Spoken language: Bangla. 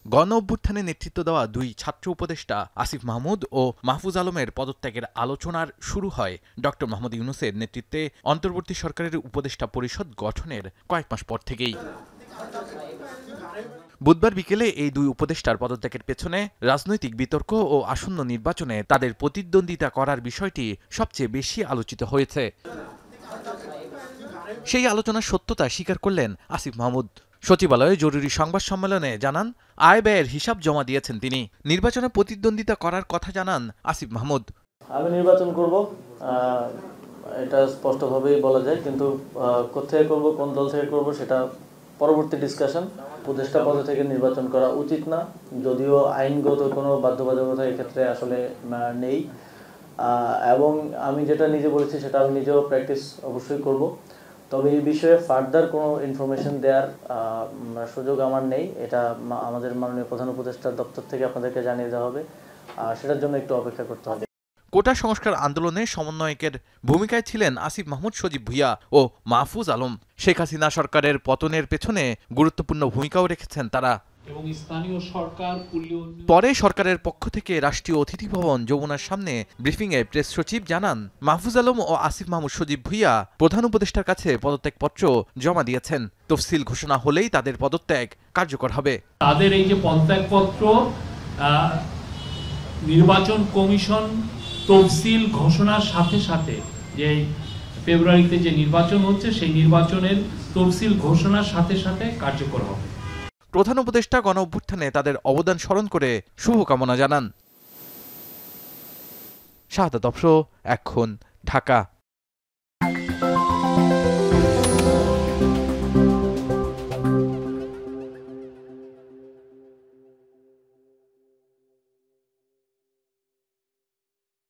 গণ অভ্যুত্থানে নেতৃত্ব দেওয়া দুই ছাত্র উপদেষ্টা আসিফ মাহমুদ ও মাহফুজ আলমের পদত্যাগের আলোচনার শুরু হয় ড মোহাম্মদ ইউনূসের নেতৃত্বে অন্তর্বর্তী সরকারের উপদেষ্টা পরিষদ গঠনের কয়েক মাস পর থেকেই। বুধবার বিকেলে এই দুই উপদেষ্টার পদত্যাগের পেছনে রাজনৈতিক বিতর্ক ও আসন্ন নির্বাচনে তাদের প্রতিদ্বন্দ্বিতা করার বিষয়টি সবচেয়ে বেশি আলোচিত হয়েছে। সেই আলোচনার সত্যতা স্বীকার করলেন আসিফ মাহমুদ। সচিবালয়ে জরুরি সংবাদ সম্মেলনে জানান, আয় ব্যয়ের হিসাব জমা দিয়েছেন তিনি। নির্বাচনে প্রতিদ্বন্দ্বিতা করার কথা জানান আসিফ মাহমুদ। আমি নির্বাচন করব, এটা স্পষ্টভাবেই বলা যায়, কিন্তু কোথায় করব, কোন দল থেকে করব সেটা পরবর্তী ডিসকাশন। উপদেষ্টা পদ থেকে নির্বাচন করা উচিত না, যদিও আইনগত কোনো বাধ্যবাধকতা এক্ষেত্রে আসলে নেই। এবং আমি যেটা নিজে বলেছি সেটা আমি নিজেও প্র্যাকটিস অবশ্যই করব। তবে এই বিষয়ে ফার্দার কোনো ইনফরমেশন দেওয়ার সুযোগ আমার নেই। এটা আমাদের মাননীয় প্রধান উপদেষ্টার দপ্তর থেকে আপনাদেরকে জানিয়ে দেওয়া হবে, সেটার জন্য একটু অপেক্ষা করতে হবে। কোটা সংস্কার আন্দোলনে সমন্বয়কের ভূমিকায় ছিলেন আসিফ মাহমুদ, সজীব ভুইয়া ও মাহফুজ আলম। শেখ হাসিনা সরকারের পতনের পেছনে গুরুত্বপূর্ণ ভূমিকাও রেখেছেন তারা। পরে সরকারের পক্ষ থেকে রাষ্ট্রীয় অতিথি ভবন যমুনার সামনে ব্রিফিংয়ে প্রেস সচিব জানান, মাহফুজ আলম ও আসিফ মাহমুদ, সজীব ভুইয়া প্রধান উপদেষ্টার কাছে পদত্যাগপত্র জমা দিয়েছেন। তফসিল ঘোষণা হলেই তাদের পদত্যাগ কার্যকর হবে। তাদের এই যে পদত্যাগপত্র নির্বাচন কমিশন তফসিল ঘোষণার সাথে সাথে, যে ফেব্রুয়ারিতে যে নির্বাচন হচ্ছে সেই নির্বাচনের তফসিল ঘোষণার সাথে সাথে কার্যকর হবে। প্রধান উপদেষ্টা গণ অভ্যুত্থানে তাদের অবদান স্মরণ করে শুভকামনা জানান। শাহাদাত অফরো, এখন, ঢাকা।